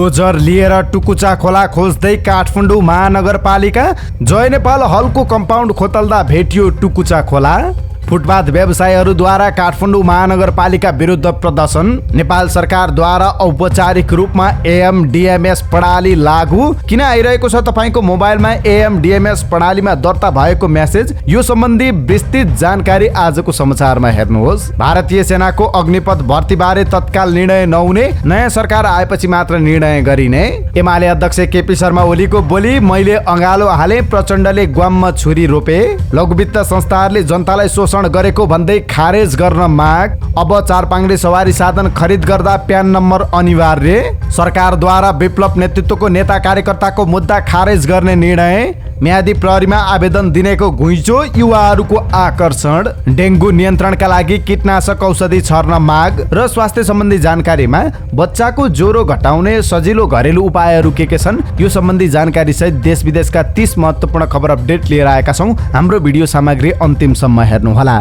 Dozer लिएर टुकुचा खोला खोज्दै काठमाडौँ महानगरपालिका। जय नेपाल हलको कम्पाउन्ड खोतल्दा भेटियो टुकुचा खोला। फुटपाथ व्यवसायीहरूद्वारा काठमाडौँ महानगरपालिका विरुद्ध प्रदर्शन। नेपाल सरकारद्वारा औपचारिक रूपमा एएमडीएमएस प्रणाली लागू। किन आइरहेको छ तपाईँको मोबाइलमा एएमडीएमएस प्रणालीमा दर्ता भएको मेसेज? यो सम्बन्धी विस्तृत जानकारी आजको समाचारमा हेर्नुहोस्। भारतीय सेनाको अग्निपथ भर्तीबारे तत्काल निर्णय नहुने, नयाँ सरकार आएपछि मात्र निर्णय गरिने। एमाले अध्यक्ष केपी शर्मा ओलीको बोली, मैले अँगालो हाले, प्रचण्डले ग्वाममा छुरी रोपे। लघुवित्त संस्थाहरूले जनतालाई शोषण गरेको भन्दै खारेज गर्न माग। अब चारपाङ्ग्रे सवारी साधन खरिद गर्दा प्यान नम्बर अनिवार्य। सरकारद्वारा विप्लव नेतृत्वको नेता कार्यकर्ताको मुद्दा खारेज गर्ने निर्णय। म्यादी प्रहरीमा आवेदन दिनेको घुइँचो, युवाहरूको आकर्षण। डेङ्गु नियन्त्रणका लागि कीटनाशक औषधि छर्न माग। र स्वास्थ्य सम्बन्धी जानकारीमा बच्चाको ज्वरो घटाउने सजिलो घरेलु उपायहरू के छन्, यो सम्बन्धी जानकारी सहित देश विदेशका 30 महत्त्वपूर्ण खबर अपडेट लिएर आएका छौँ। हाम्रो भिडियो सामग्री अन्तिमसम्म हेर्नुहोला।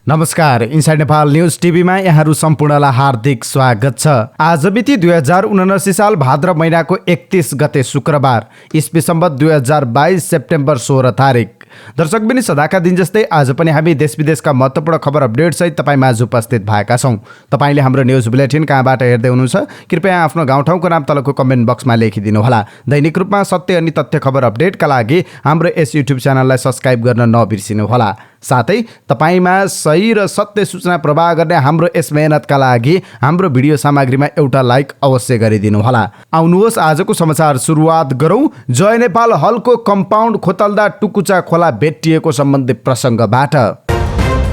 नमस्कार, इनसाइड नेपाल न्युज टिभीमा यहाँहरू सम्पूर्णलाई हार्दिक स्वागत छ। आज मिति 2079 साल भाद्र महिनाको 31 गते शुक्रबार, इस्वी सम्वत 2022 सेप्टेम्बर 16 तारिक। दर्शकबिनी सदाका दिन जस्तै आज पनि हामी देश विदेशका महत्त्वपूर्ण खबर अपडेट सहित तपाईँ माझ उपस्थित भएका छौँ। तपाईँले हाम्रो न्युज बुलेटिन कहाँबाट हेर्दै हुनुहुन्छ, कृपया आफ्नो गाउँठाउँको नाम तलको कमेन्ट बक्समा लेखिदिनुहोला। दैनिक रूपमा सत्य अनि तथ्य खबर अपडेटका लागि हाम्रो यस युट्युब च्यानललाई सब्स्क्राइब गर्न नबिर्सिनुहोला। साथै तपाईँमा सही र सत्य सूचना प्रवाह गर्ने हाम्रो यस मेहनतका लागि हाम्रो भिडियो सामग्रीमा एउटा लाइक अवश्य गरिदिनुहोला। आउनुहोस् आजको समाचार सुरुवात गरौँ। जय नेपाल हलको कम्पाउन्ड खोतल्दा टुकुचा खोला भेटिएको सम्बन्धी प्रसङ्गबाट।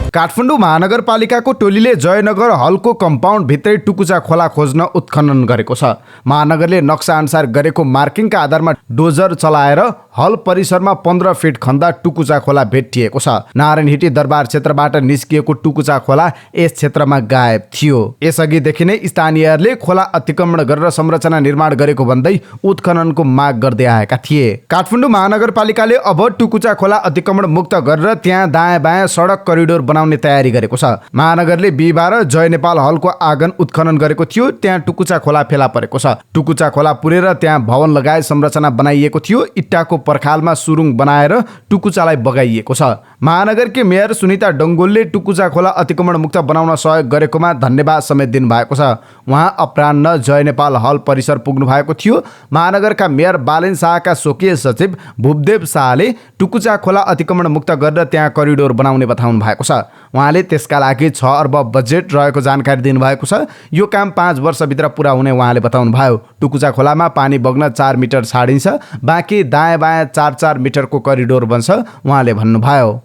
काठमाडौँ महानगरपालिकाको टोलीले जयनगर हलको कम्पाउन्ड भित्रै टुकुचा खोला खोज्न उत्खनन गरेको छ। महानगरले नक्सा अनुसार गरेको मार्किङका आधारमा डोजर चलाएर हल परिसरमा 15 फिट खन्दा टुकुचा खोला भेटिएको छ। नारायणहिटी दरबार क्षेत्रबाट निस्किएको टुकुचा खोला यस क्षेत्रमा गायब थियो। यसअघिदेखि नै स्थानीयहरूले खोला अतिक्रमण गरेर संरचना निर्माण गरेको भन्दै उत्खननको माग गर्दै आएका थिए। काठमाडौँ महानगरपालिकाले अब टुकुचा खोला अतिक्रमण मुक्त गरेर त्यहाँ दायाँ बायाँ सडक करिडोर बनाउने तयारी गरेको छ। महानगरले बिहिबार जय नेपाल हलको आँगन उत्खनन गरेको थियो। त्यहाँ टुकुचा खोला फेला परेको छ। टुकुचा खोला पुरेर त्यहाँ भवन लगायत संरचना बनाइएको थियो। इट्टाको पर्खालमा सुरुङ बनाएर टुकुचालाई बगाइएको छ। महानगरकी मेयर सुनिता डङ्गोलले टुकुचा खोला अतिक्रमण मुक्त बनाउन सहयोग गरेकोमा धन्यवाद समेत दिनुभएको छ। उहाँ अपराह्न जय नेपाल हल परिसर पुग्नु भएको थियो। महानगरका मेयर बालेन शाहका स्वकीय सचिव भूपदेव शाहले टुकुचा खोला अतिक्रमण मुक्त गरेर त्यहाँ करिडोर बनाउने बताउनु भएको छ। उहाँले त्यसका लागि 6 अर्ब बजेट रहेको जानकारी दिनुभएको छ। यो काम 5 वर्षभित्र पुरा हुने उहाँले बताउनु भयो। टुकुचा खोलामा पानी बग्न 4 मिटर छाडिन्छ, बाँकी दायाँ बायाँ 4-4 मिटरको करिडोर बन्छ उहाँले भन्नुभयो।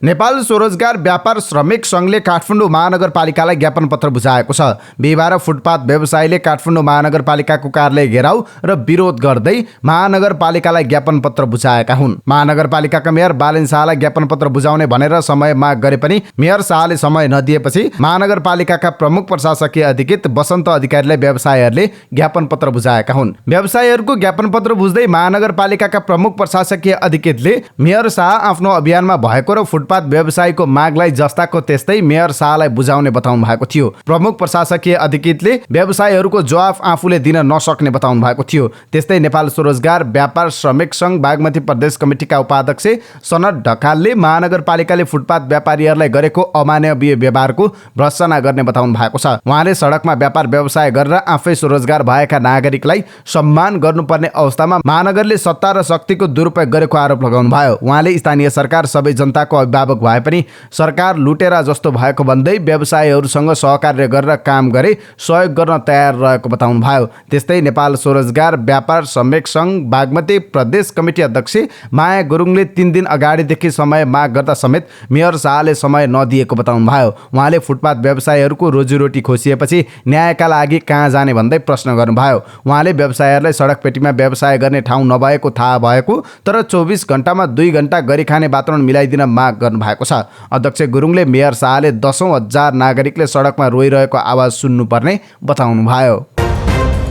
नेपाल स्वरोजगार व्यापार श्रमिक सङ्घले काठमाडौँ महानगरपालिकालाई ज्ञापन पत्र बुझाएको छ। बिहिबार फुटपाथ व्यवसायीले काठमाडौँ महानगरपालिकाको कार्यालय घेराउ र विरोध गर्दै महानगरपालिकालाई ज्ञापन पत्र बुझाएका हुन्। महानगरपालिकाका मेयर बालेन शाहलाई ज्ञापन पत्र बुझाउने भनेर समय माग गरे पनि मेयर शाहले समय नदिएपछि महानगरपालिकाका प्रमुख प्रशासकीय अधिकृत वसन्त अधिकारीलाई व्यवसायीहरूले ज्ञापन पत्र बुझाएका हुन्। व्यवसायीहरूको ज्ञापन पत्र बुझ्दै महानगरपालिकाका प्रमुख प्रशासकीय अधिकृतले मेयर शाह आफ्नो अभियानमा भएको र फुटपाथ व्यवसायीको मागलाई जस्ताको त्यस्तै मेयर शाहलाई बुझाउने बताउनु भएको थियो। प्रमुख प्रशासकीय अधिकृतले व्यवसायीहरूको जवाफ आफूले दिन नसक्ने बताउनु भएको थियो। त्यस्तै नेपाल स्वरोजगार व्यापार श्रमिक सङ्घ बागमती प्रदेश कमिटीका उपाध्यक्ष सनत ढकालले महानगरपालिकाले फुटपाथ व्यापारीहरूलाई गरेको अमानवीय व्यवहारको भर्त्सना गर्ने बताउनु भएको छ। उहाँले सडकमा व्यापार व्यवसाय गरेर आफै स्वरोजगार भएका नागरिकलाई सम्मान गर्नुपर्ने अवस्थामा महानगरले सत्ता र शक्तिको दुरुपयोग गरेको आरोप लगाउनु भयो। उहाँले स्थानीय सरकार सबै जनताको अभिभावक भए पनि सरकार लुटेरा जस्तो भएको भन्दै व्यवसायीहरूसँग सहकार्य गरेर काम गरे सहयोग गर्न तयार रहेको बताउनु भयो। त्यस्तै नेपाल स्वरोजगार व्यापार श्रमिक सङ्घ बागमती प्रदेश कमिटी अध्यक्ष माया गुरुङले 3 दिन अगाडिदेखि समय माग गर्दा समेत मेयर शाहले समय नदिएको बताउनु भयो। उहाँले फुटपाथ व्यवसायीहरूको रोजीरोटी खोसिएपछि न्यायका लागि कहाँ जाने भन्दै प्रश्न गर्नुभयो। उहाँले व्यवसायीहरूलाई सडकपेटीमा व्यवसाय गर्ने ठाउँ नभएको थाहा भएको तर 24 घण्टामा 2 घण्टा गरी खाने वातावरण मिलाइदिन माग गर्नुभएको छ। अध्यक्ष गुरुङले मेयर शाहले 10,000 नागरिकले सडकमा रोइरहेको आवाज सुन्नुपर्ने बताउनु भयो।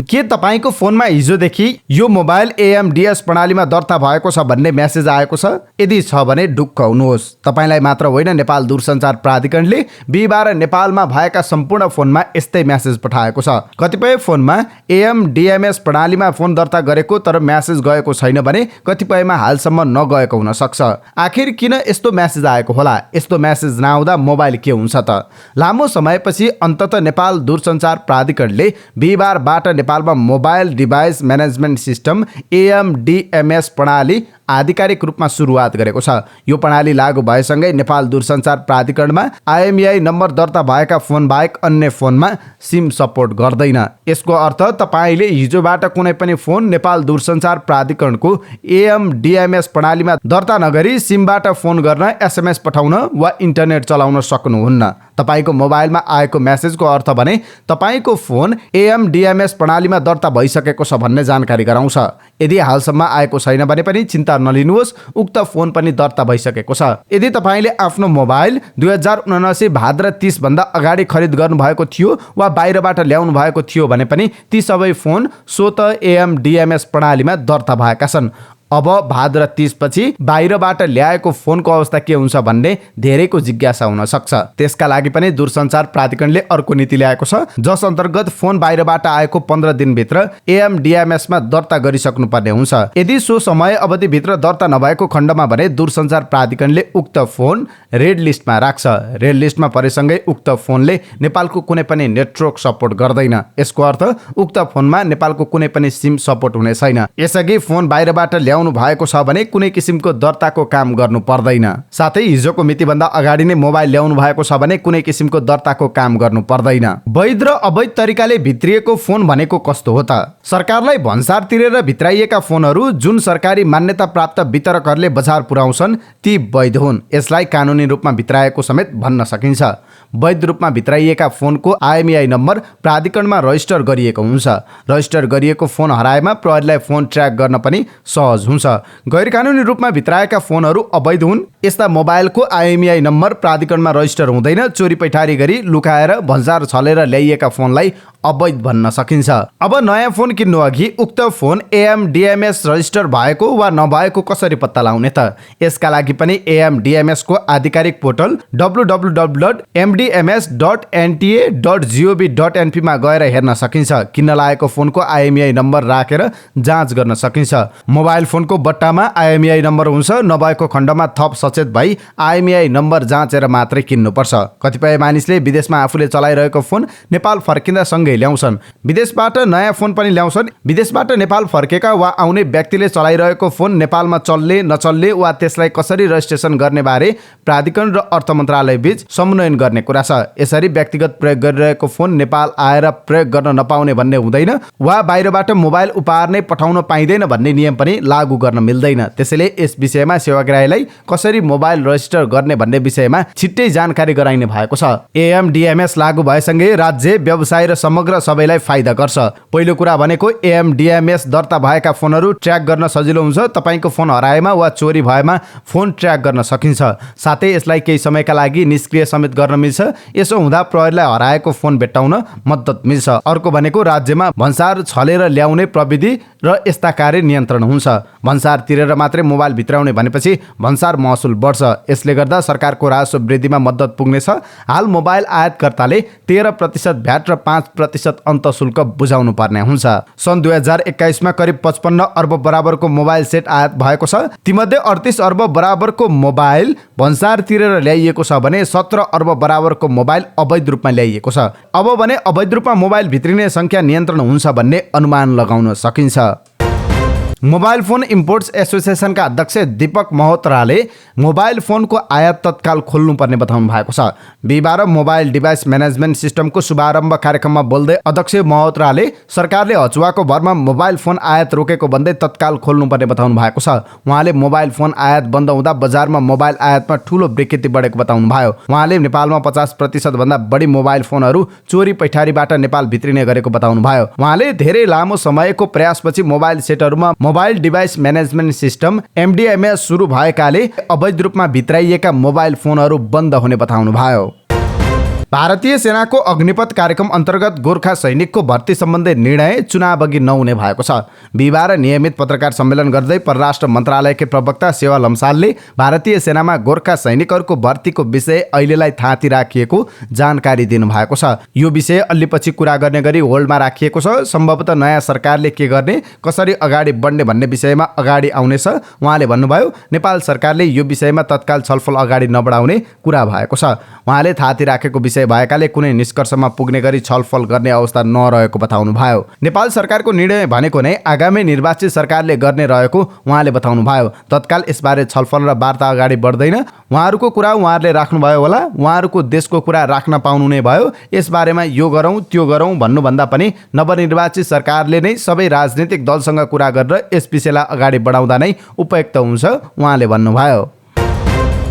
के तपाईको फोनमा हिजोदेखि यो मोबाइल एएमडीएस प्रणालीमा दर्ता भएको छ भन्ने मेसेज आएको छ? यदि छ भने ढुक्क हुनुहोस्। तपाईलाई मात्र होइन, नेपाल दूरसञ्चार प्राधिकरणले बिहिबार नेपालमा भएका सम्पूर्ण फोनमा यस्तै मेसेज पठाएको छ। कतिपय फोनमा एएमडीएमएस प्रणालीमा फोन दर्ता गरेको तर मेसेज गएको छैन भने कतिपयमा हालसम्म नगएको हुन सक्छ। आखिर किन यस्तो मेसेज आएको होला? यस्तो मेसेज नआउँदा मोबाइल के हुन्छ त? लामो समयपछि अन्ततः नेपाल दूरसञ्चार प्राधिकरणले बिहिबारबाट नेपालमा मोबाइल डिभाइस म्यानेजमेन्ट सिस्टम एएमडीएमएस प्रणाली आधिकारिक रूपमा सुरुवात गरेको छ। यो प्रणाली लागू भएसँगै नेपाल दूरसञ्चार प्राधिकरणमा आइएमईआई नम्बर दर्ता भएका फोन बाहेक अन्य फोनमा सिम सपोर्ट गर्दैन। यसको अर्थ तपाईले हिजोबाट कुनै पनि फोन नेपाल दूरसञ्चार प्राधिकरणको एएमडीएमएस प्रणालीमा दर्ता नगरी सिमबाट फोन गर्न, एसएमएस पठाउन वा इन्टरनेट चलाउन सक्नुहुन्न। तपाईको मोबाइलमा आएको मेसेजको अर्थ भने तपाईको फोन एएमडीएमएस प्रणालीमा दर्ता भइसकेको छ भन्ने जानकारी गराउँछ। यदि हालसम्म आएको छैन भने पनि चिन्ता नलिनुहोस्, उक्त फोन पनि दर्ता भइसकेको छ। यदि तपाईले आफ्नो मोबाइल 2079 भाद्र 30 भन्दा अगाडि खरिद गर्नुभएको थियो वा बाहिरबाट ल्याउनु भएको थियो भने पनि ती सबै फोन स्वत एएमडीएमएस प्रणालीमा दर्ता भएका छन्। अब भाद्र 30 पछि बाहिरबाट ल्याएको फोनको अवस्था के हुन्छ भन्ने धेरैको जिज्ञासा हुन सक्छ। त्यसका लागि पनि दूरसञ्चार प्राधिकरणले अर्को नीति ल्याएको छ, जस अन्तर्गत फोन बाहिरबाट आएको 15 दिनभित्र एएमडीएमएसमा दर्ता गरिसक्नु पर्ने हुन्छ। यदि सो समय अवधिभित्र दर्ता नभएको खण्डमा भने दूरसञ्चार प्राधिकरणले उक्त फोन रेड लिस्टमा राख्छ। रेड लिस्टमा परेसँगै उक्त फोनले नेपालको कुनै पनि नेटवर्क सपोर्ट गर्दैन। यसको अर्थ उक्त फोनमा नेपालको कुनै पनि सिम सपोर्ट हुने छैन। यसअघि फोन बाहिरबाट ल्याउनु भएको छ भने कुनै किसिमको दर्ताको काम गर्नु पर्दैन। साथै हिजोको मितिभन्दा अगाडि नै मोबाइल ल्याउनु भएको छ भने कुनै किसिमको दर्ताको काम गर्नु पर्दैन। वैध र अवैध तरिकाले भित्रिएको फोन भनेको कस्तो हो त? सरकारलाई भन्सार तिरेर भित्राइएका फोनहरू जुन सरकारी मान्यता प्राप्त वितरकहरूले बजार पुर्याउँछन् ती वैध हुन्। यसलाई कानुनी रूपमा भित्राएको समेत भन्न सकिन्छ। वैध रूपमा भित्राइएका फोनको आइएमईआई नम्बर प्राधिकरणमा रजिस्टर गरिएको हुन्छ। रजिस्टर गरिएको फोन हराएमा प्रहरीलाई फोन ट्र्याक गर्न पनि सहज हुन्छ। गैर कानुनी रूपमा भित्राएका फोनहरू अवैध हुन्। यस्ता मोबाइलको आइएमईआई नम्बर प्राधिकरणमा रजिस्टर हुँदैन। चोरी पैठारी गरी लुकाएर भन्सार छलेर ल्याइएका फोनलाई अवैध भन्न सकिन्छ। अब नयाँ फोन किन्नु अघि उक्त फोन एएमडीएमएस रजिस्टर भएको वा नभएको कसरी पत्ता लगाउने त? यसका लागि पनि एएमडीएमएस को आधिकारिक पोर्टल www.mdms.nta.gov.np मा गएर हेर्न सकिन्छ। किन्न लागेको फोनको आइएमईआई नम्बर राखेर जाँच गर्न सकिन्छ। मोबाइल फोनको बट्टामा आइएमईआई नम्बर हुन्छ, नभएको खण्डमा थप सचेत भई आइएमईआई नम्बर जाँचेर मात्रै किन्नुपर्छ। कतिपय मानिसले विदेशमा आफूले चलाइरहेको फोन नेपाल फर्किँदा सँगै ल्याउँछन्। विदेशबाट नयाँ फोन पनि ल्याउँछन्। विदेशबाट नेपाल फर्केका वा आउने व्यक्तिले चलाइरहेको फोन नेपालमा चल्ने नचल्ने वा त्यसलाई कसरी रजिस्ट्रेसन गर्ने बारे प्राधिकरण र अर्थ मन्त्रालय बीच समन्वयन गर्ने कुरा छ। यसरी व्यक्तिगत प्रयोग गरिरहेको फोन नेपाल आएर प्रयोग गर्न नपाउने भन्ने हुँदैन वा बाहिरबाट मोबाइल उपहार नै पठाउन पाइँदैन भन्ने नियम पनि लागू गर्न मिल्दैन। त्यसैले यस विषयमा सेवाग्राहीलाई कसरी मोबाइल रजिस्टर गर्ने भन्ने विषयमा छिट्टै जानकारी गराइने भएको छ। एएमडीएमएस लागू भएसँगै राज्य, व्यवसाय र समग्र सबैलाई फाइदा गर्छ। पहिलो कुरा भनेको एएमडीएमएस दर्ता भएका फोनहरू ट्र्याक गर्न सजिलो हुन्छ। तपाईको फोन हराएमा वा चोरी भएमा फोन ट्र्याक गर्न सकिन्छ। साथै यसलाई केही समयका लागि निष्क्रिय समेत गर्न मिल्छ। यसो हुँदा प्रहरीलाई हराएको फोन भेट्टाउन मद्दत मिल्छ। अर्को भनेको राज्यमा भन्सार छलेर ल्याउने प्रविधि र यस्ता कार्य नियन्त्रण हुन्छ। भन्सार तिरेर मात्रै मोबाइल भित्राउने भनेपछि भन्सार महसुल बढ्छ। यसले गर्दा सरकारको राजस्व वृद्धिमा मद्दत पुग्नेछ। हाल मोबाइल आयातकर्ताले 13% भ्याट र 5% अन्त शुल्क बुझाउनु पर्ने हुन्छ। सन् 2021 मा करिब 55 अर्ब बराबरको मोबाइल सेट आयात भएको छ। तीमध्ये 38 अर्ब बराबरको मोबाइल भन्सार तिरेर ल्याइएको छ भने 17 अर्ब बराबरको मोबाइल अवैध रूपमा ल्याइएको छ। अब भने अवैध रूपमा मोबाइल भित्रिने संख्या नियन्त्रण हुन्छ भन्ने अनुमान लगाउन सकिन्छ। मोबाइल फोन इम्पोर्ट्स एसोसिएसनका अध्यक्ष दीपक महोत्राले मोबाइल फोनको आयात तत्काल खोल्नुपर्ने बताउनु भएको छ। बिहिबार मोबाइल डिभाइस म्यानेजमेन्ट सिस्टमको शुभारम्भ कार्यक्रममा बोल्दै अध्यक्ष महोत्राले सरकारले हचुवाको भरमा मोबाइल फोन आयात रोकेको भन्दै तत्काल खोल्नुपर्ने बताउनु भएको छ। उहाँले मोबाइल फोन आयात बन्द हुँदा बजारमा मोबाइल आयातमा ठूलो विकृति बढेको बताउनु भयो। उहाँले नेपालमा 50% भन्दा बढी मोबाइल फोनहरू चोरी पैठारीबाट नेपाल भित्रिने गरेको बताउनु भयो। उहाँले धेरै लामो समयको प्रयासपछि मोबाइल सेटहरूमा mobile device management system MDMS सुरु भएकाले अवैध रूपमा भित्राइएका मोबाइल फोनहरू बन्द हुने बताउनु भयो। भारतीय सेनाको अग्निपथ कार्यक्रम अन्तर्गत गोर्खा सैनिकको भर्ती सम्बन्धी निर्णय चुनावअघि नहुने भएको छ। बिहिबार नियमित पत्रकार सम्मेलन गर्दै परराष्ट्र मन्त्रालयकै प्रवक्ता सेवा लम्सालले भारतीय सेनामा गोर्खा सैनिकहरूको भर्तीको विषय अहिलेलाई थाती राखिएको जानकारी दिनुभएको छ। यो विषय अल्लीपछि कुरा गर्ने गरी होल्डमा राखिएको छ। सम्भवतः नयाँ सरकारले के गर्ने, कसरी अगाडि बढ्ने भन्ने विषयमा अगाडि आउनेछ। उहाँले भन्नुभयो, नेपाल सरकारले यो विषयमा तत्काल छलफल अगाडि नबढाउने कुरा भएको छ। उहाँले थाती राखेको विषय भएकाले कुनै निष्कर्षमा पुग्ने गरी छलफल गर्ने अवस्था नरहेको बताउनुभयो। नेपाल सरकारको निर्णय भनेको नै आगामी निर्वाचित सरकारले गर्ने रहेको उहाँले बताउनुभयो। तत्काल यसबारे छलफल र वार्ता अगाडि बढ्दैन। उहाँहरूको कुरा उहाँहरूले राख्नुभयो होला, उहाँहरूको देशको कुरा राख्न पाउनु नै भयो। यसबारेमा यो गरौँ त्यो गरौँ भन्नुभन्दा पनि नवनिर्वाचित सरकारले नै सबै राजनीतिक दलसँग कुरा गरेर यस विषयलाई अगाडि बढाउँदा नै उपयुक्त हुन्छ उहाँले भन्नुभयो।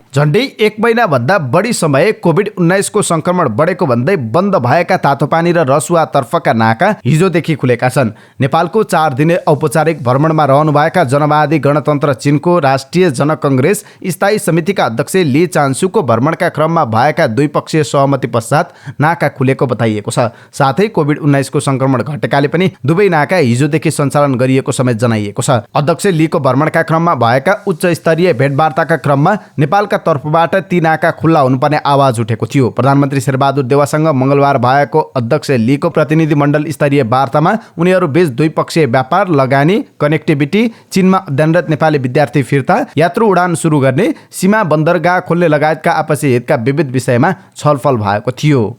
झन्डै 1 महिनाभन्दा बढी समय कोभिड-19 को संक्रमण बढेको भन्दै बन्द भएका तातोपानी र रसुवातर्फका नाका हिजोदेखि खुलेका छन्। नेपालको 4 दिने औपचारिक भ्रमणमा रहनुभएका जनवादी गणतन्त्र चीनको राष्ट्रिय जनकङ्ग्रेस स्थायी समितिका अध्यक्ष ली चान्सुको भ्रमणका क्रममा भएका द्विपक्षीय सहमति पश्चात नाका खुलेको बताइएको छ। साथै कोभिड-19 को संक्रमण घटेकाले पनि दुवै नाका हिजोदेखि सञ्चालन गरिएको समेत जनाइएको छ। अध्यक्ष लीको भ्रमणका क्रममा भएका उच्च स्तरीय भेटवार्ताका क्रममा नेपालका तर्फबाट ती नाका खुल्ला हुनुपर्ने आवाज उठेको थियो। प्रधानमन्त्री शेरबहादुर देउवासँग मङ्गलबार भएको अध्यक्ष लीको प्रतिनिधिमण्डल स्तरीय वार्तामा उनीहरू बीच द्विपक्षीय व्यापार, लगानी, कनेक्टिभिटी, चीनमा अध्ययनरत नेपाली विद्यार्थी फिर्ता, यात्रु उडान सुरु गर्ने, सीमा बन्दरगाह खोल्ने लगायतका आपसी हितका विविध विषयमा छलफल भएको थियो।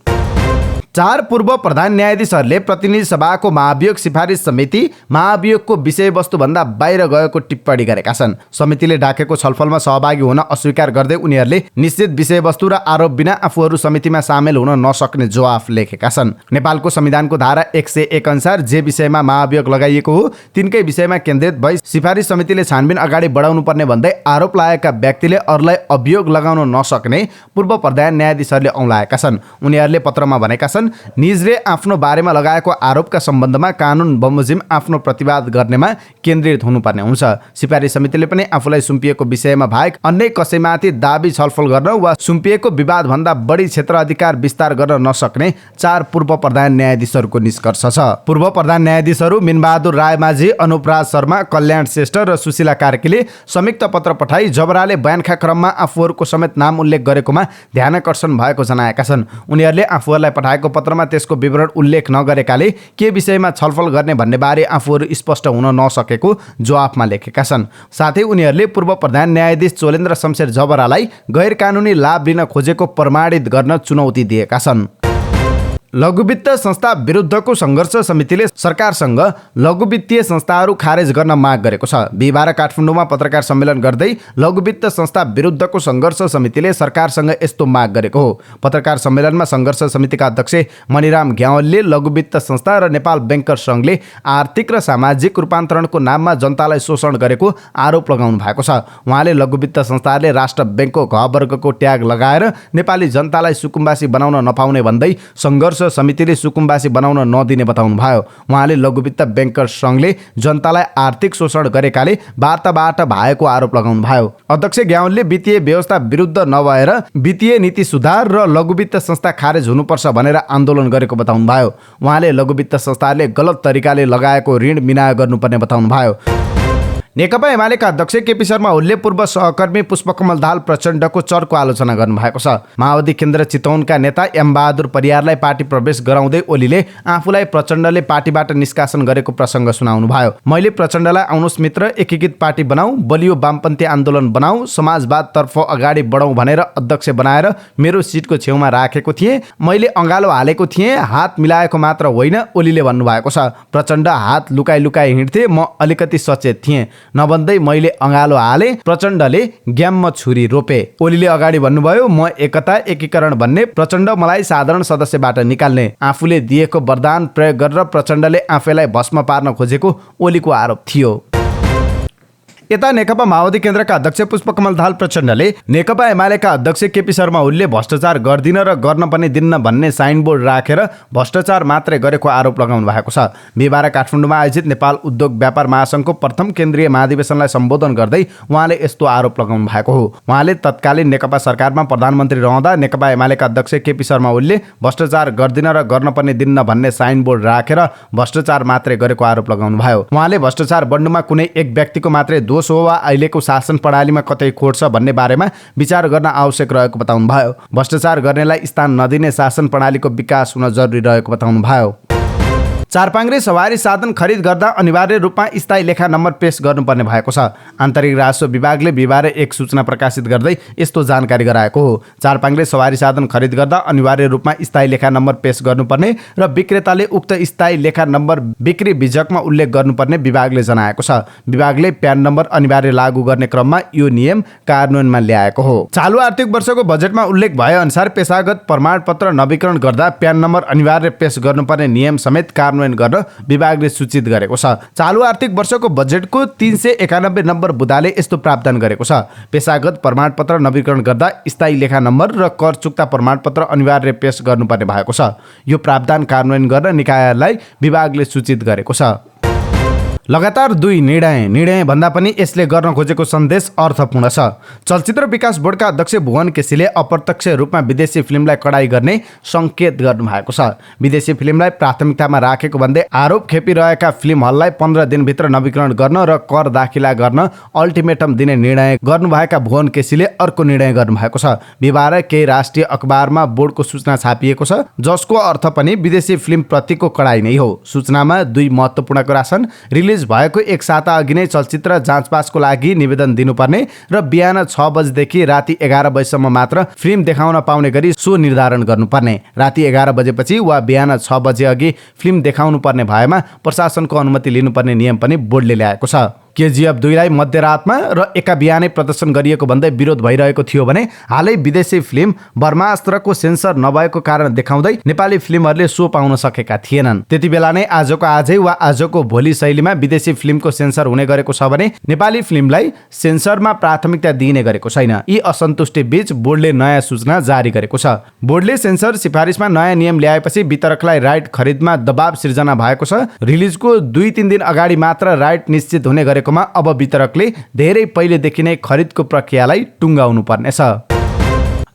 4 पूर्व प्रधान न्यायाधीशहरूले प्रतिनिधि सभाको महाभियोग सिफारिस समिति महाभियोगको विषयवस्तुभन्दा बाहिर गएको टिप्पणी गरेका छन्। समितिले डाकेको छलफलमा सहभागी हुन अस्वीकार गर्दै उनीहरूले निश्चित विषयवस्तु र आरोप बिना आफूहरू समितिमा सामेल हुन नसक्ने जवाफ लेखेका छन्। नेपालको संविधानको धारा 101 अनुसार जे विषयमा महाभियोग लगाइएको हो तिनकै विषयमा केन्द्रित भई सिफारिस समितिले छानबिन अगाडि बढाउनु पर्ने भन्दै आरोप लागेका व्यक्तिले अरूलाई अभियोग लगाउन नसक्ने पूर्व प्रधान न्यायाधीशहरूले औँलाएका छन्। उनीहरूले पत्रमा भनेका छन्, निजले आफ्नो बारेमा लगाएको आरोपका सम्बन्धमा कानुन बमोजिम आफ्नो प्रतिवाद गर्नेमा केन्द्रित हुनुपर्ने हुन्छ। सिफारिस समितिले पनि आफूलाई सुम्पिएको विषयमा बाहेक अन्य कसैमाथि दाबी छलफल गर्न वा सुम्पिएको विवादभन्दा बढी क्षेत्र अधिकार विस्तार गर्न नसक्ने 4 पूर्व प्रधान न्यायाधीशहरूको निष्कर्ष छ। पूर्व प्रधान न्यायाधीशहरू मिनबहादुर रायमाझी, अनुपराज शर्मा, कल्याण श्रेष्ठ र सुशीला कार्कीले संयुक्त पत्र पठाई जबराले बयानका क्रममा आफूहरूको समेत नाम उल्लेख गरेकोमा ध्यानकर्षण भएको जनाएका छन्। उनीहरूले आफूहरूलाई पठाएको पत्रमा त्यसको विवरण उल्लेख नगरेकाले के विषयमा छलफल गर्ने भन्ने बारे आफूहरू स्पष्ट हुन नसकेको जवाफमा लेखेका छन्। साथै उनीहरूले पूर्व प्रधान न्यायाधीश चोलेन्द्र शमशेर जबरालाई गैर कानुनी लाभ लिन खोजेको प्रमाणित गर्न चुनौती दिएका छन्। लघुवित्त संस्था विरुद्धको सङ्घर्ष समितिले सरकारसँग लघुवित्तीय संस्थाहरू खारेज गर्न माग गरेको छ। बिहिबार काठमाडौँमा पत्रकार सम्मेलन गर्दै लघुवित्त संस्था विरुद्धको सङ्घर्ष समितिले सरकारसँग यस्तो माग गरेको हो। पत्रकार सम्मेलनमा सङ्घर्ष समितिका अध्यक्ष मणिराम ग्यावालले लघुवित्त संस्था र नेपाल ब्याङ्कर सङ्घले आर्थिक र सामाजिक रूपान्तरणको नाममा जनतालाई शोषण गरेको आरोप लगाउनु भएको छ। उहाँले लघुवित्त संस्थाहरूले राष्ट्र ब्याङ्कको घ वर्गको ट्याग लगाएर नेपाली जनतालाई सुकुम्बासी बनाउन नपाउने भन्दै सङ्घर्ष समितिले सुकुम्बासी बनाउन नदिने बताउनु भयो। उहाँले लघुवित्त ब्याङ्कर सङ्घले जनतालाई आर्थिक शोषण गरेकाले वार्ताबाट भएको आरोप लगाउनु भयो। अध्यक्ष ग्यावालले वित्तीय व्यवस्था विरुद्ध नभएर वित्तीय नीति सुधार र लघुवित्त संस्था खारेज हुनुपर्छ भनेर आन्दोलन गरेको बताउनु भयो। उहाँले लघुवित्त संस्थाहरूले गलत तरिकाले लगाएको ऋण मिना गर्नुपर्ने बताउनु भयो। नेकपा एमालेका अध्यक्ष केपी शर्मा ओलीले पूर्व सहकर्मी पुष्पकमल दाहाल प्रचण्डको चर्को आलोचना गर्नुभएको छ। माओवादी केन्द्र चितवनका नेता एम बहादुर परियारलाई पार्टी प्रवेश गराउँदै ओलीले आफूलाई प्रचण्डले पार्टीबाट निष्कासन गरेको प्रसङ्ग सुनाउनु भयो। मैले प्रचण्डलाई आउनुहोस् मित्र, एकीकृत पार्टी बनाऊ, बलियो वामपन्थी आन्दोलन बनाऊ, समाजवादतर्फ अगाडि बढाउँ भनेर अध्यक्ष बनाएर मेरो सिटको छेउमा राखेको थिएँ। मैले अँगालो हालेको थिएँ, हात मिलाएको मात्र होइन, ओलीले भन्नुभएको छ। प्रचण्ड हात लुकाई लुकाई हिँड्थे, म अलिकति सचेत थिएँ, नभन्दै मैले अँगालो हाले, प्रचण्डले ग्याममा छुरी रोपे। ओलीले अगाडि भन्नुभयो, म एकता एकीकरण भन्ने, प्रचण्ड मलाई साधारण सदस्यबाट निकाल्ने। आफूले दिएको वरदान प्रयोग गरेर प्रचण्डले आफैलाई भस्म पार्न खोजेको ओलीको आरोप थियो। यता नेकपा माओवादी केन्द्रका अध्यक्ष पुष्पकमल दाहाल प्रचण्डले नेकपा एमालेका अध्यक्ष केपी शर्मा ओलीले भ्रष्टाचार गर्दिन र गर्न पनि दिन्न भन्ने साइनबोर्ड राखेर भ्रष्टाचार मात्रै गरेको आरोप लगाउनु भएको छ। बिहिबार काठमाडौँमा आयोजित नेपाल उद्योग व्यापार महासङ्घको प्रथम केन्द्रीय महाधिवेशनलाई सम्बोधन गर्दै उहाँले यस्तो आरोप लगाउनु भएको हो। उहाँले तत्कालीन नेकपा सरकारमा प्रधानमन्त्री रहँदा नेकपा एमालेका अध्यक्ष केपी शर्मा ओलीले भ्रष्टाचार गर्दिन र गर्न पनि दिन्न भन्ने साइनबोर्ड राखेर भ्रष्टाचार मात्रै गरेको आरोप लगाउनु भयो। उहाँले भ्रष्टाचार बढ्नुमा कुनै एक व्यक्तिको मात्रै दोष हो वा अहिलेको शासन प्रणालीमा कतै खोट छ भन्ने बारेमा विचार गर्न आवश्यक रहेको बताउनु भयो। भ्रष्टाचार गर्नेलाई स्थान नदिने शासन प्रणालीको विकास हुन जरुरी रहेको बताउनु भयो। चारपाङ्ग्रे सवारी साधन खरिद गर्दा अनिवार्य रूपमा स्थायी लेखा नम्बर पेश गर्नुपर्ने भएको छ। आन्तरिक राजस्व विभागले बिहिबार एक सूचना प्रकाशित गर्दै यस्तो जानकारी गराएको हो। चारपाङ्ग्रे सवारी साधन खरिद गर्दा अनिवार्य रूपमा स्थायी लेखा नम्बर पेश गर्नुपर्ने र विक्रेताले उक्त स्थायी लेखा नम्बर बिक्री विजकमा उल्लेख गर्नुपर्ने विभागले जनाएको छ। विभागले प्यान नम्बर अनिवार्य लागू गर्ने क्रममा यो नियम कार्यान्वयनमा ल्याएको हो। चालु आर्थिक वर्षको बजेटमा उल्लेख भए अनुसार पेशागत प्रमाणपत्र नवीकरण गर्दा प्यान नम्बर अनिवार्य पेश गर्नुपर्ने नियम समेत गर्न विभागले सूचित गरेको छ। चालु आर्थिक वर्षको बजेटको 391 नम्बर बुँदाले यस्तो प्रावधान गरेको छ। पेशागत प्रमाणपत्र नवीकरण गर्दा स्थायी लेखा नम्बर र कर चुक्ता प्रमाणपत्र अनिवार्य पेश गर्नुपर्ने भएको छ। यो प्रावधान कार्यान्वयन गर्न निकायलाई विभागले सूचित गरेको छ। लगातार 2 निर्णय भन्दा पनि यसले गर्न खोजेको सन्देश अर्थपूर्ण छ। चलचित्र विकास बोर्डका अध्यक्ष भुवन केसीले अप्रत्यक्ष रूपमा विदेशी फिल्मलाई कडाई गर्ने सङ्केत गर्नुभएको छ। विदेशी फिल्मलाई प्राथमिकतामा राखेको भन्दै आरोप खेपिरहेका फिल्म हललाई 15 दिनभित्र नवीकरण गर्न र कर दाखिला गर्न अल्टिमेटम दिने निर्णय गर्नुभएका भुवन केसीले अर्को निर्णय गर्नुभएको छ। बिहिबार केही राष्ट्रिय अखबारमा बोर्डको सूचना छापिएको छ, जसको अर्थ पनि विदेशी फिल्म प्रतिको कडाई नै हो। सूचनामा 2 महत्त्वपूर्ण कुरा छन्। रिलिज भएको एक साता अघि नै चलचित्र जाँचपासको लागि निवेदन दिनुपर्ने र बिहान 6 बजेदेखि राति 11 बजेसम्म मात्र फिल्म देखाउन पाउने गरी सो निर्धारण गर्नुपर्ने। राति 11 बजेपछि वा बिहान 6 बजे अघि फिल्म देखाउनु पर्ने भएमा प्रशासनको अनुमति लिनुपर्ने नियम पनि बोर्डले ल्याएको छ। केजिएफ 2 लाई मध्यरातमा र एका बिहानै प्रदर्शन गरिएको भन्दै विरोध भइरहेको थियो भने हालै विदेशी फिल्म ब्रह्मास्त्रको सेन्सर नभएको कारण देखाउँदै नेपाली फिल्महरूले सो पाउन सकेका थिएनन्। त्यति बेला नै आजको आजै वा आजको भोलि शैलीमा विदेशी फिल्मको सेन्सर हुने गरेको छ भने नेपाली फिल्मलाई सेन्सरमा प्राथमिकता दिइने गरेको छैन। यी असन्तुष्टि बीच बोर्डले नयाँ सूचना जारी गरेको छ। बोर्डले सेन्सर सिफारिसमा नयाँ नियम ल्याएपछि वितरकलाई राइट खरिदमा दबाव सिर्जना भएको छ। रिलिजको 2-3 दिन अगाडि मात्र राइट निश्चित हुने गरेको अब वितरकले धेरै पहिलेदेखि नै खरिदको प्रक्रियालाई टुङ्गाउनु पर्नेछ।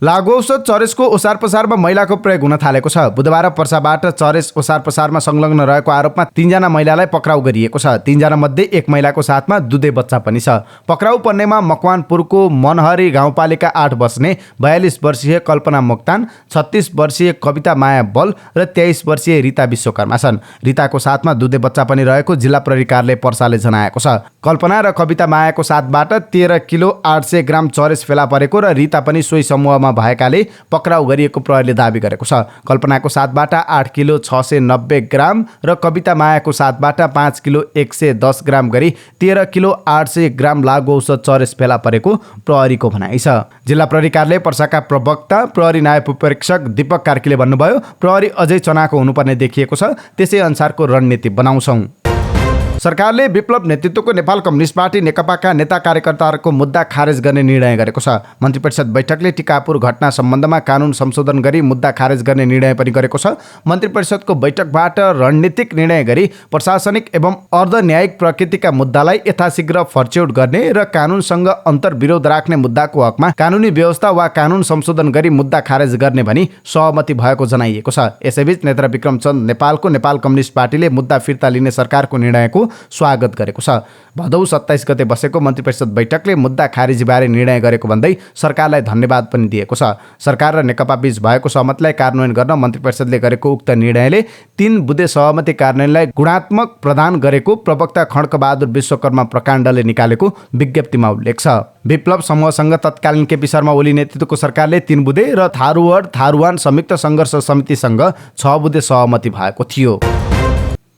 लागु औषध चरेसको ओसार पसारमा महिलाको प्रयोग हुन थालेको छ। बुधबार पर्साबाट चरेस ओसार पसारमा संलग्न रहेको आरोपमा 3 जना महिलालाई पक्राउ गरिएको छ। 3 जना मध्ये एक महिलाको साथमा दुधे बच्चा पनि छ। पक्राउ पर्नेमा मकवानपुरको मनहरी गाउँपालिका 8 बस्ने 42 वर्षीय कल्पना मोक्तान, 36 वर्षीय कविता माया बल र 23 वर्षीय रिता विश्वकर्मा छन्। रिताको साथमा दुधे बच्चा पनि रहेको जिल्ला प्रहरी कार्यालय पर्साले जनाएको छ। कल्पना र कविता मायाको साथबाट 13 किलो 800 ग्राम चरेस फेला परेको र रिता पनि सोही समूहमा भएकाले पक्राउ गरिएको प्रहरीले दाबी गरेको छ। कल्पनाको साथबाट 8 किलो 690 ग्राम र कविता मायाको साथबाट 5 किलो 110 ग्राम गरी 13 किलो 800 ग्राम लागु औषध चरेस फेला परेको प्रहरीको भनाइ छ। जिल्ला प्रहरी कार्यालय पर्साका प्रवक्ता प्रहरी नायब उपरीक्षक दीपक कार्कीले भन्नुभयो, प्रहरी अझै चनाको हुनुपर्ने देखिएको छ, त्यसै अनुसारको रणनीति बनाउँछौँ। सरकारले विप्लव नेतृत्वको नेपाल कम्युनिस्ट पार्टी नेकपाका नेता कार्यकर्ताहरूको मुद्दा खारेज गर्ने निर्णय गरेको छ। मन्त्री परिषद बैठकले टिकापुर घटना सम्बन्धमा कानुन संशोधन गरी मुद्दा खारेज गर्ने निर्णय पनि गरेको छ। मन्त्री परिषदको बैठकबाट रणनीतिक निर्णय गरी प्रशासनिक एवं अर्धन्यायिक प्रकृतिका मुद्दालाई यथाशीघ्र फर्च्यौट गर्ने र कानुनसँग अन्तर्विरोध राख्ने मुद्दाको हकमा कानुनी व्यवस्था वा कानुन संशोधन गरी मुद्दा खारेज गर्ने भनी सहमति भएको जनाइएको छ। यसैबीच नेता विक्रम चन्द नेपालको नेपाल कम्युनिस्ट पार्टीले मुद्दा फिर्ता लिने सरकारको निर्णयको स्वागत गरेको छ। भदौ 27 गते बसेको मन्त्री परिषद बैठकले मुद्दा खारिजीबारे निर्णय गरेको भन्दै सरकारलाई धन्यवाद पनि दिएको छ। सरकार र नेकपा बीच भएको सहमतिलाई कार्यान्वयन गर्न मन्त्री परिषदले गरेको उक्त निर्णयले 3 बुँदे सहमति कार्यान्वयनलाई गुणात्मक प्रदान गरेको प्रवक्ता खड्कबहादुर विश्वकर्मा प्रकाण्डले निकालेको विज्ञप्तिमा उल्लेख छ। विप्लव समूहसँग तत्कालीन केपी शर्मा ओली नेतृत्वको सरकारले 3 बुँदे र थारूवाड थारूवान संयुक्त सङ्घर्ष समितिसँग 6 बुँदे सहमति भएको थियो।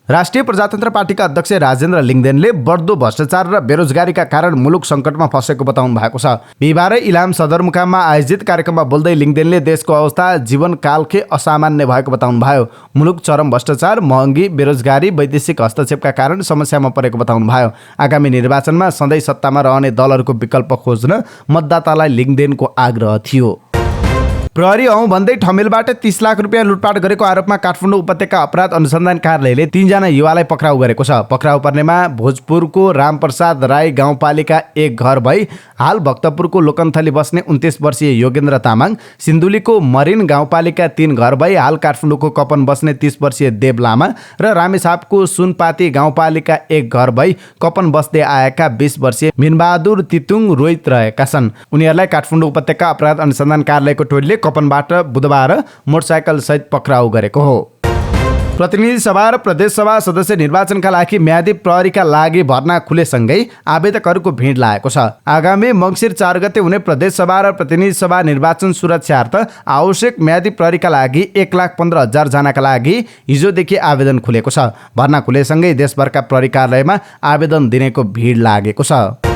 राष्ट्रिय प्रजातन्त्र पार्टीका अध्यक्ष राजेन्द्र लिङदेनले बढ्दो भ्रष्टाचार र बेरोजगारीका कारण मुलुक सङ्कटमा फँसेको बताउनु भएको छ। बिहिबार इलाम सदरमुकाममा आयोजित कार्यक्रममा बोल्दै लिङदेनले देशको अवस्था जीवनकालकै असामान्य भएको बताउनु भयो। मुलुक चरम भ्रष्टाचार, महँगी, बेरोजगारी, वैदेशिक हस्तक्षेपका कारण समस्यामा परेको बताउनु भयो। आगामी निर्वाचनमा सधैँ सत्तामा रहने दलहरूको विकल्प खोज्न मतदातालाई लिङदेनको आग्रह थियो। प्रहरी औँ भन्दै ठमेलबाट 30 लाख रुपियाँ लुटपाट गरेको आरोपमा काठमाडौँ उपत्यका अपराध अनुसन्धान कार्यालयले 3 जना युवालाई पक्राउ गरेको छ। पक्राउ पर्नेमा भोजपुरको रामप्रसाद राई गाउँपालिका 1 घर भई हाल भक्तपुरको लोकन्थली बस्ने 29 वर्षीय योगेन्द्र तामाङ, सिन्धुलीको मरिन गाउँपालिका 3 घर भई हाल काठमाडौँको कपन बस्ने 30 वर्षीय देव लामा र रामेछापको सुनपाती गाउँपालिका 1 घर भई कपन बस्दै आएका 20 वर्षीय मिनबहादुर तितुङ रोहित रहेका छन्। उनीहरूलाई काठमाडौँ उपत्यका अपराध अनुसन्धान कार्यालयको टोलीले कपनबाट बुधबार मोटरसाइकल सहित पक्राउ गरेको हो। प्रतिनिधि सभा र प्रदेश सभा सदस्य निर्वाचनका लागि म्यादी प्रहरीका लागि भर्ना खुलेसँगै आवेदकहरूको भिड लागेको छ। आगामी मङ्सिर 4 गते हुने प्रदेश सभा र प्रतिनिधि सभा निर्वाचन सुरक्षार्थ आवश्यक म्यादी प्रहरीका लागि 1,15,000 जनाका लागि हिजोदेखि आवेदन खुलेको छ। भर्ना खुलेसँगै देशभरका प्रहरी कार्यालयमा आवेदन दिनेको भिड लागेको छ।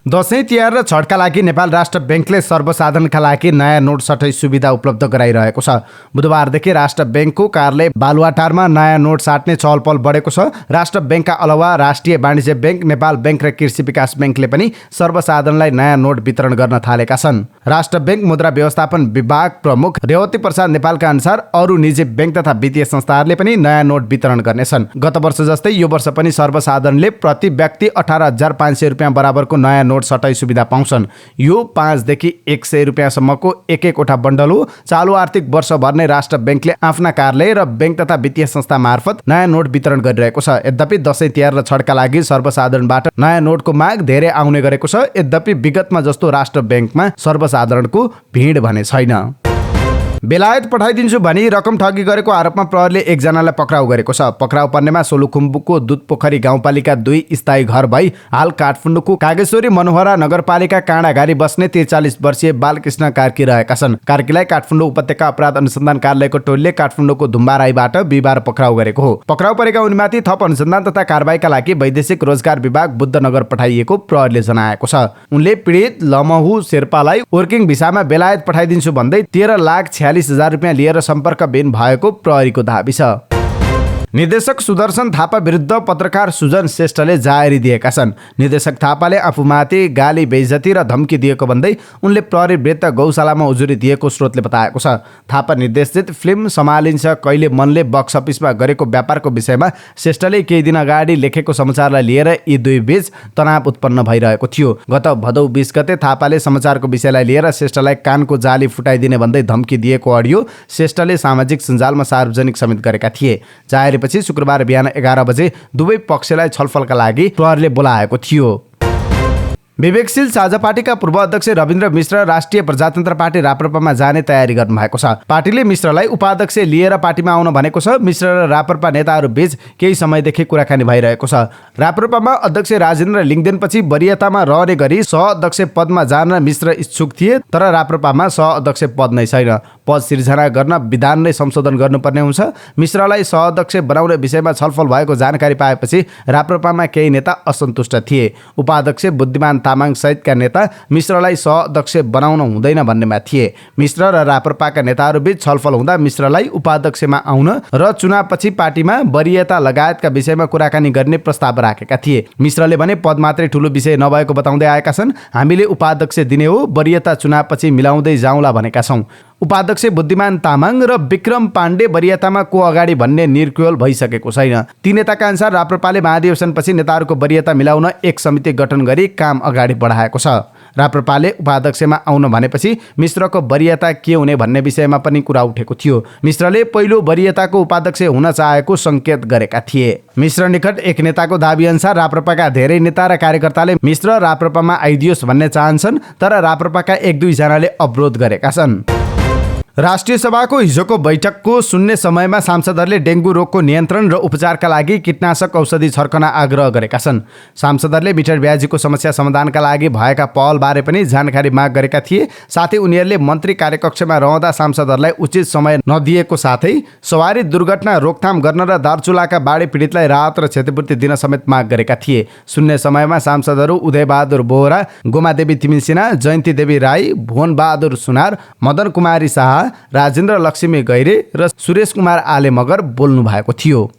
दसैँ तिहार र छठका लागि नेपाल राष्ट्र ब्याङ्कले सर्वसाधारणका लागि नयाँ नोट सटै सुविधा उपलब्ध गराइरहेको छ। बुधबारदेखि राष्ट्र ब्याङ्कको कार्यालय बालुवाटारमा नयाँ नोट साट्ने चहलपहल बढेको छ। राष्ट्र ब्याङ्कका अलावा राष्ट्रिय वाणिज्य ब्याङ्क, नेपाल ब्याङ्क र कृषि विकास ब्याङ्कले पनि सर्वसाधारणलाई नयाँ नोट वितरण गर्न थालेका छन्। राष्ट्र ब्याङ्क मुद्रा व्यवस्थापन विभाग प्रमुख रेवती प्रसाद नेपालका अनुसार अरू निजी ब्याङ्क तथा वित्तीय संस्थाहरूले पनि नयाँ नोट वितरण गर्नेछन्। गत वर्ष जस्तै यो वर्ष पनि सर्वसाधारणले प्रति व्यक्ति 18,500 रुपियाँ बराबरको नयाँ नोट सटै सुविधा पाउँछन्। यो 5 देखि 100 रुपियाँसम्मको एक वटा बन्डल हो। चालु आर्थिक वर्षभर नै राष्ट्र ब्याङ्कले आफ्ना कार्यालय र ब्याङ्क तथा वित्तीय संस्था मार्फत नयाँ नोट वितरण गरिरहेको छ। यद्यपि दसैँ तिहार र छठका लागि सर्वसाधारणबाट नयाँ नोटको माग धेरै आउने गरेको छ। यद्यपि विगतमा जस्तो राष्ट्र ब्याङ्कमा सर्वसाधारणको भिड भने छैन। बेलायत पठाइदिन्छु भनी रकम ठगी गरेको आरोपमा प्रहरीले 1 जनालाई पक्राउ गरेको छ। पक्राउ पर्नेमा सोलुखुम्बुको दुधपोखरी गाउँपालिका 2 स्थायी घर भई हाल काठमाडौँको कागेश्वरी मनोहरा नगरपालिका काँडाघारी बस्ने 43 वर्षीय बालकृष्ण कार्की रहेका छन्। कार्कीलाई काठमाडौँ उपत्यका अपराध अनुसन्धान कार्यालयको टोलीले काठमाडौँको धुम्बाराईबाट बिहिबार पक्राउ गरेको हो। पक्राउ परेका उनीमाथि थप अनुसन्धान तथा कारबाहीका लागि वैदेशिक रोजगार विभाग बुद्धनगर पठाइएको प्रहरीले जनाएको छ। उनले पीडित लमहु शेर्पालाई वर्किङ भिसामा बेलायत पठाइदिन्छु भन्दै 13,46,000 रुपियाँ लिएर सम्पर्कविहीन भएको प्रहरीको दाबी छ। निर्देशक सुदर्शन थापा विरुद्ध पत्रकार सुजन श्रेष्ठले जाहेरी दिएका छन्। निर्देशक थापाले आफूमाथि गाली बेइज्जती र धम्की दिएको भन्दै उनले प्रहरी वृत्त गौशालामा उजुरी दिएको स्रोतले बताएको छ। थापा निर्देशित फिल्म सम्हालिन्छ कहिले मनले बक्स अफिसमा गरेको व्यापारको विषयमा श्रेष्ठले केही दिन अगाडि लेखेको समाचारलाई लिएर यी दुई बीच तनाव उत्पन्न भइरहेको थियो। गत भदौ 20 गते थापाले समाचारको विषयलाई लिएर श्रेष्ठलाई कानको जाली फुटाइदिने भन्दै धम्की दिएको अडियो श्रेष्ठले सामाजिक सञ्जालमा सार्वजनिक समेत गरेका थिए। पछि शुक्रबार बिहान 11 बजे दुवै पक्षलाई छलफलका लागि प्रहरीले बोलाएको थियो। विवेकशील साझा पार्टीका पूर्व अध्यक्ष रविन्द्र मिश्र राष्ट्रिय प्रजातन्त्र पार्टी राप्रपामा जाने तयारी गर्नुभएको छ। पार्टीले मिश्रलाई उपाध्यक्ष लिएर पार्टीमा आउन भनेको छ। मिश्र र राप्रपा नेताहरू बीच केही समयदेखि कुराकानी भइरहेको छ। राप्रपामा अध्यक्ष राजेन्द्र लिङदेनपछि वरियतामा रहने गरी सहअध्यक्ष पदमा जान मिश्र इच्छुक थिए, तर राप्रपामा सहअध्यक्ष पद नै छैन। पद सिर्जना गर्न विधान नै संशोधन गर्नुपर्ने हुन्छ। मिश्रलाई सहअध्यक्ष बनाउने विषयमा छलफल भएको जानकारी पाएपछि राप्रपामा केही नेता असन्तुष्ट थिए। उपाध्यक्ष बुद्धिमान तामाङ सहितका नेता मिश्रलाई सहअध्यक्ष बनाउन हुँदैन भन्नेमा थिए। मिश्र र राप्रपाका नेताहरूबीच छलफल हुँदा मिश्रलाई उपाध्यक्षमा आउन र चुनावपछि पार्टीमा वरियता लगायतका विषयमा कुराकानी गर्ने प्रस्ताव राखेका थिए। मिश्रले भने पद मात्रै ठूलो विषय नभएको बताउँदै आएका छन्। हामीले उपाध्यक्ष दिने हो, वरियता चुनावपछि मिलाउँदै जाउँला भनेका छौँ। उपाध्यक्ष बुद्धिमान तामाङ र विक्रम पाण्डे वरियतामा को अगाडि भन्ने निर्क्युल भइसकेको छैन। ती नेताका अनुसार राप्रपाले महाधिवेशनपछि नेताहरूको वरियता मिलाउन एक समिति गठन गरी काम अगाडि बढाएको छ। राप्रपाले उपाध्यक्षमा आउन भनेपछि मिश्रको वरियता के हुने भन्ने विषयमा पनि कुरा उठेको थियो। मिश्रले पहिलो वरियताको उपाध्यक्ष हुन चाहेको सङ्केत गरेका थिए। मिश्र निकट एक नेताको दाबी अनुसार राप्रपाका धेरै नेता र कार्यकर्ताले मिश्र राप्रपामा आइदियोस् भन्ने चाहन्छन्, तर राप्रपाका 1-2 जनाले अवरोध गरेका छन्। राष्ट्रिय सभाको हिजोको बैठकको शून्य समयमा सांसदहरूले डेङ्गु रोगको नियन्त्रण र उपचारका लागि कीटनाशक औषधि छर्कन आग्रह गरेका छन्। सांसदहरूले मिटर ब्याजीको समस्या समाधानका लागि भएका पहलबारे पनि जानकारी माग गरेका थिए। साथै उनीहरूले मन्त्री कार्यकक्षमा रहँदा सांसदहरूलाई उचित समय नदिएको साथै सवारी दुर्घटना रोकथाम गर्न र दार्चुलाका बाढी पीडितलाई राहत र क्षतिपूर्ति दिन समेत माग गरेका थिए। शून्य समयमा सांसदहरू उदयबहादुर बोहरा, गोमादेवी तिमिल सिन्हा, जयन्ती देवी राई, भुवनबहादुर सुनार, मदन कुमारी शाह, राजेन्द्र लक्ष्मी गैरे र सुरेश कुमार आले मगर बोल्नु भएको थियो।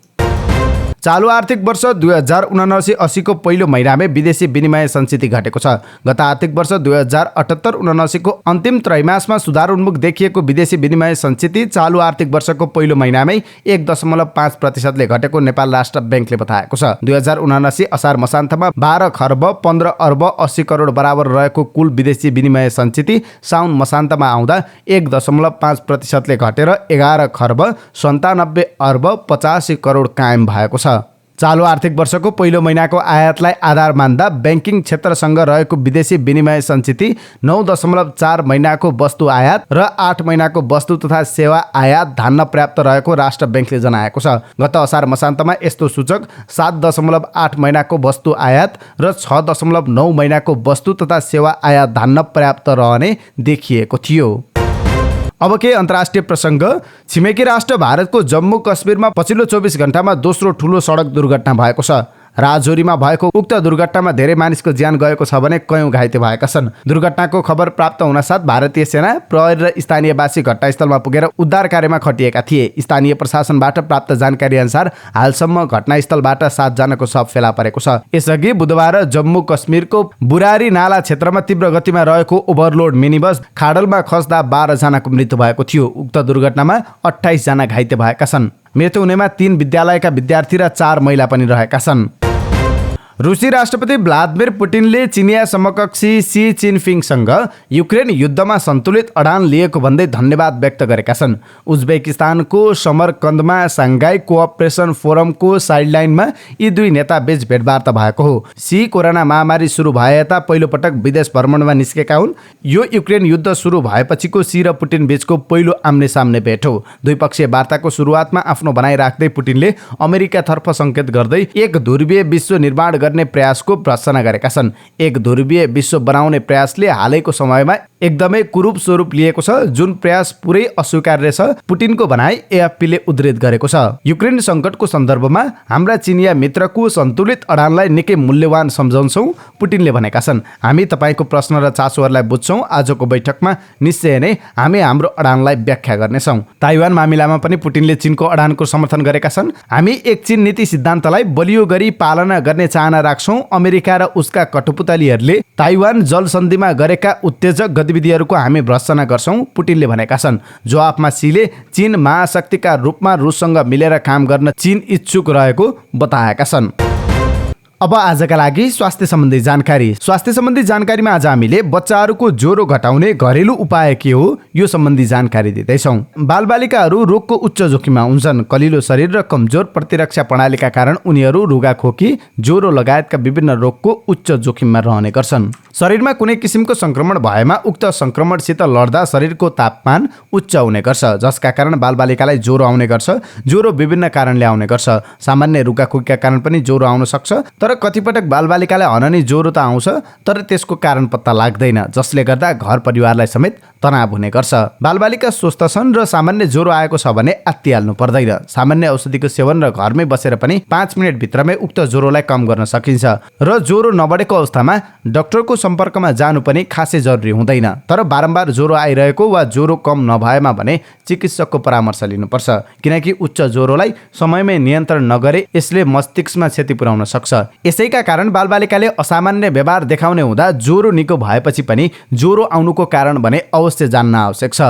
चालु आर्थिक वर्ष 2079-80 को पहिलो महिनामै विदेशी विनिमय सञ्चिति घटेको छ। गत आर्थिक वर्ष 2078-79 को अन्तिम त्रैमासमा सुधार उन्मुख देखिएको विदेशी विनिमय सञ्चिति चालु आर्थिक वर्षको पहिलो महिनामै 1.5% घटेको नेपाल राष्ट्र ब्याङ्कले बताएको छ। 2079 असार मसान्तमा 12 खर्ब 15 अर्ब 80 करोड बराबर रहेको कुल विदेशी विनिमय सञ्चिति साउन मसान्तमा आउँदा 1.5% घटेर 11 खर्ब 97 अर्ब 85 करोड कायम भएको छ। चालु आर्थिक वर्षको पहिलो महिनाको आयातलाई आधार मान्दा ब्याङ्किङ क्षेत्रसँग रहेको विदेशी विनिमय सञ्चिति 9.4 महिनाको वस्तु आयात र 8 महिनाको वस्तु तथा सेवा आयात धान्न पर्याप्त रहेको राष्ट्र ब्याङ्कले जनाएको छ। गत असार मसान्तमा यस्तो सूचक 7.8 महिनाको वस्तु आयात र 6.9 महिनाको वस्तु तथा सेवा आयात धान्न पर्याप्त रहने देखिएको थियो। अब के अन्तर्राष्ट्रिय प्रसङ्ग। छिमेकी राष्ट्र भारतको जम्मू कश्मीरमा पछिल्लो 24 घण्टामा दोस्रो ठुलो सडक दुर्घटना भएको छ। राजौरीमा भएको उक्त दुर्घटनामा धेरै मानिसको ज्यान गएको छ भने कयौं घाइते भएका छन्। दुर्घटनाको खबर प्राप्त हुनसाथ भारतीय सेना, प्रहरी र स्थानीयवासी घटनास्थलमा पुगेर उद्धार कार्यमा खटिएका थिए। स्थानीय प्रशासनबाट प्राप्त जानकारी अनुसार हालसम्म घटनास्थलबाट 7 जनाको शव फेला परेको छ। यसअघि बुधबार जम्मू कश्मीरको बुरारी नाला क्षेत्रमा तीव्र गतिमा रहेको ओभरलोड मिनी बस खाडलमा खस्दा 12 जनाको मृत्यु भएको थियो। उक्त दुर्घटनामा 28 जना घाइते भएका छन्। मृत्यु हुनेमा 3 विद्यालयका विद्यार्थी र 4 महिला पनि रहेका छन्। रुसी राष्ट्रपति व्लादिमिर पुटिनले चिनिया समकक्षी सी जिनपिङसँग युक्रेन युद्धमा सन्तुलित अडान लिएको भन्दै धन्यवाद व्यक्त गरेका छन्। उज्बेकिस्तानको समरकन्दमा साङ्घाई कोअपरेसन फोरमको साइडलाइनमा यी दुई नेता बीच भेटवार्ता भएको हो। सी कोरोना महामारी सुरु भए यता पहिलोपटक विदेश भ्रमणमा निस्केका हुन्। यो युक्रेन युद्ध सुरु भएपछिको सी र पुटिन बीचको पहिलो आम्ने सामने भेट हो। द्विपक्षीय वार्ताको सुरुवातमा आफ्नो भनाइ राख्दै पुटिनले अमेरिकातर्फ सङ्केत गर्दै एक ध्रुवीय विश्व निर्माण गर्ने प्रयासको भर्त्सना गरेका छन्। एक ध्रुवीय विश्व बनाउने प्रयासले हालैको समयमा एकदमै कुरूप स्वरूप लिएको छ, जुन प्रयास पुरै अस्वीकार्य छ, पुटिनको भनाइ एएफपीले उद्धृत गरेको छ। युक्रेन सङ्कटको सन्दर्भमा हाम्रा चिनिया मित्रको सन्तुलित अडानलाई निकै मूल्यवान सम्झन्छौँ, पुटिनले भनेका छन्। हामी तपाईँको प्रश्न र चासोहरूलाई बुझ्छौँ। आजको बैठकमा निश्चय नै हामी हाम्रो अडानलाई व्याख्या गर्नेछौँ। ताइवान मामिलामा पनि पुटिनले चीनको अडानको समर्थन गरेका छन्। हामी एक चीन नीति सिद्धान्तलाई बलियो गरी पालना गर्ने चाहना राख्छौँ। अमेरिका र उसका कठपुतलीहरूले ताइवान जलसन्धिमा गरेका उत्तेजक गतिविधिहरूको हामी भर्त्सना गर्छौँ, पुटिनले भनेका छन्। जवाफमा सीले चीन महाशक्तिका रूपमा रुससँग मिलेर काम गर्न चीन इच्छुक रहेको बताएका छन्। अब आजका लागि स्वास्थ्य सम्बन्धी जानकारी। स्वास्थ्य सम्बन्धी जानकारीमा आज हामीले बच्चाहरूको ज्वरो घटाउने घरेलु उपाय के हो यो सम्बन्धी जानकारी दिँदैछौँ। बालबालिकाहरू रोगको उच्च जोखिममा हुन्छन्। कलिलो शरीर र कमजोर प्रतिरक्षा प्रणालीका कारण उनीहरू रुगाखोकी, ज्वरो लगायतका विभिन्न रोगको उच्च जोखिममा रहने गर्छन्। शरीरमा कुनै किसिमको संक्रमण भएमा उक्त संक्रमणसित लड्दा शरीरको तापमान उच्च हुने गर्छ, जसका कारण बालबालिकालाई ज्वरो आउने गर्छ। ज्वरो विभिन्न कारणले आउने गर्छ। सामान्य रुगाखोकीका कारण पनि ज्वरो आउन सक्छ, तर कतिपटक बालबालिकालाई हननी ज्वरो त आउँछ, तर त्यसको कारण पत्ता लाग्दैन, जसले गर्दा घर परिवारलाई समेत तनाव हुने गर्छ। बालबालिका स्वस्थ छन् र सामान्य ज्वरो आएको छ भने आत्तिहाल्नु पर्दैन। सामान्य औषधिको सेवन र घरमै बसेर पनि 5 मिनट भित्रमै उक्त ज्वरोलाई कम गर्न सकिन्छ र ज्वरो नबढेको अवस्थामा डाक्टरको सम्पर्कमा जानु पनि खासै जरुरी हुँदैन। तर बारम्बार ज्वरो आइरहेको वा ज्वरो कम नभएमा भने चिकित्सकको परामर्श लिनुपर्छ, किनकि उच्च ज्वरोलाई समयमै नियन्त्रण नगरे यसले मस्तिष्कमा क्षति पुर्याउन सक्छ। यसैका कारण बालबालिकाले असामान्य व्यवहार देखाउने हुँदा ज्वरो निको भएपछि पनि ज्वरो आउनुको कारण भने अवश्य जान्न आवश्यक छ।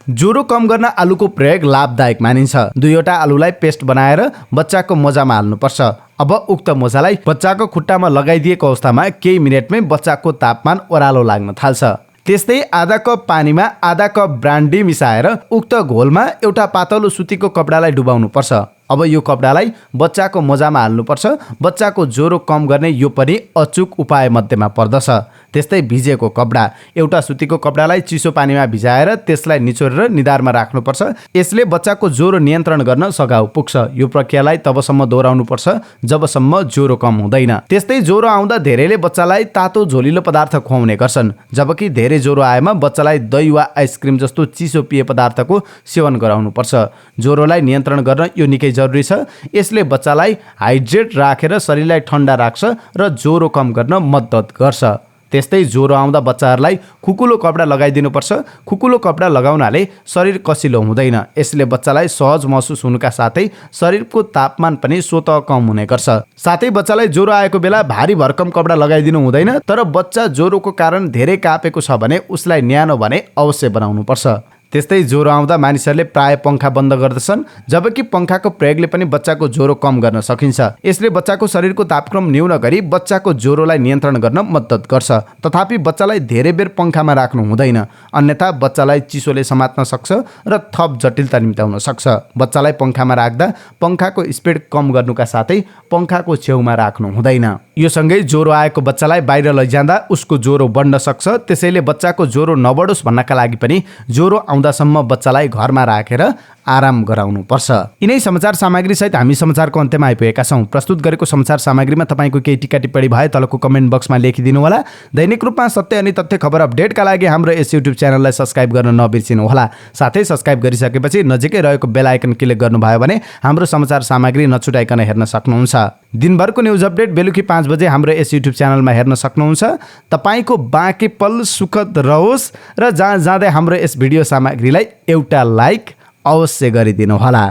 ज्वरो कम गर्न आलुको प्रयोग लाभदायक मानिन्छ। 2वटा आलुलाई पेस्ट बनाएर बच्चाको मोजामा हाल्नुपर्छ। अब उक्त मोजालाई बच्चाको खुट्टामा लगाइदिएको अवस्थामा केही मिनटमै बच्चाको तापमान ओह्रालो लाग्न थाल्छ। त्यस्तै आधा कप पानीमा आधा कप ब्रान्डी मिसाएर उक्त घोलमा एउटा पातलो सुतीको कपडालाई डुबाउनु पर्छ। अब यो कपडालाई बच्चाको मोजामा हाल्नुपर्छ। बच्चाको ज्वरो कम गर्ने यो पनि अचुक उपाय मध्येमा पर्दछ। त्यस्तै भिजेको कपडा, एउटा सुतीको कपडालाई चिसो पानीमा भिजाएर त्यसलाई निचोरेर निधारमा राख्नुपर्छ। यसले बच्चाको ज्वरो नियन्त्रण गर्न सघाउ पुग्छ। यो प्रक्रियालाई तबसम्म दोहोऱ्याउनुपर्छ जबसम्म ज्वरो कम हुँदैन। त्यस्तै ज्वरो आउँदा धेरैले बच्चालाई तातो झोलिलो पदार्थ खुवाउने गर्छन्, जबकि धेरै ज्वरो आएमा बच्चालाई दही वा आइसक्रिम जस्तो चिसो पेय पदार्थको सेवन गराउनुपर्छ। ज्वरोलाई नियन्त्रण गर्न यो निकै जरुरी छ। यसले बच्चालाई हाइड्रेट राखेर शरीरलाई ठन्डा राख्छ र ज्वरो कम गर्न मद्दत गर्छ। त्यस्तै ज्वरो आउँदा बच्चाहरूलाई खुकुलो कपडा लगाइदिनुपर्छ। खुकुलो कपडा लगाउनाले शरीर कसिलो हुँदैन। यसले बच्चालाई सहज महसुस हुनुका साथै शरीरको तापमान पनि स्वतः कम हुने गर्छ। साथै बच्चालाई ज्वरो आएको बेला भारी भरकम कपडा लगाइदिनु हुँदैन। तर बच्चा ज्वरोको कारण धेरै कापेको छ भने उसलाई न्यानो भने अवश्य बनाउनुपर्छ। त्यस्तै ज्वरो आउँदा मानिसहरूले प्राय पंखा बन्द गर्दछन्, जबकि पंखाको प्रयोगले पनि बच्चाको ज्वरो कम गर्न सकिन्छ। यसले बच्चाको शरीरको तापक्रम न्यून गरी बच्चाको ज्वरोलाई नियन्त्रण गर्न मद्दत गर्छ। तथापि बच्चालाई धेरै बेर पंखामा राख्नु हुँदैन, अन्यथा बच्चालाई चिसोले समात्न सक्छ र थप जटिलता निम्त्याउन सक्छ। बच्चालाई पंखामा राख्दा पंखाको स्पिड कम गर्नुका साथै पंखाको छेउमा राख्नु हुँदैन। यो सँगै ज्वरो आएको बच्चालाई बाहिर लैजाँदा उसको ज्वरो बढ्न सक्छ। त्यसैले बच्चाको ज्वरो नबढोस् भन्नका लागि पनि ज्वरो आउँदासम्म बच्चालाई घरमा राखेर आराम गराउनु पर्छ। यिनै समाचार सामग्री सहित हामी समाचारको अन्त्यमा आइपुगेका छौं। प्रस्तुत गरेको समाचार सामग्रीमा तपाईको केही टिक्का टिप्पणी भए तलको कमेन्ट बक्समा लेखिदिनु होला। दैनिक रूपमा सत्य अनि तथ्य खबर अपडेटका लागि हाम्रो यस युट्युब च्यानललाई सब्स्क्राइब गर्न नबिर्सिनु होला। साथै सब्स्क्राइब गरिसकेपछि नजिकै रहेको बेल आइकन क्लिक गर्नुभयो भने हाम्रो समाचार सामग्री नछुटाइकन हेर्न सक्नुहुन्छ। दिनभरको न्युज अपडेट बेलुकी 5 बजे हाम्रो यस युट्युब च्यानलमा हेर्न सक्नुहुन्छ। तपाईको बाँकी पल सुखद रहोस् र जहाँ जाँदै हाम्रो यस भिडियो सामग्रीलाई एउटा लाइक अवश्य गरिदिनु होला।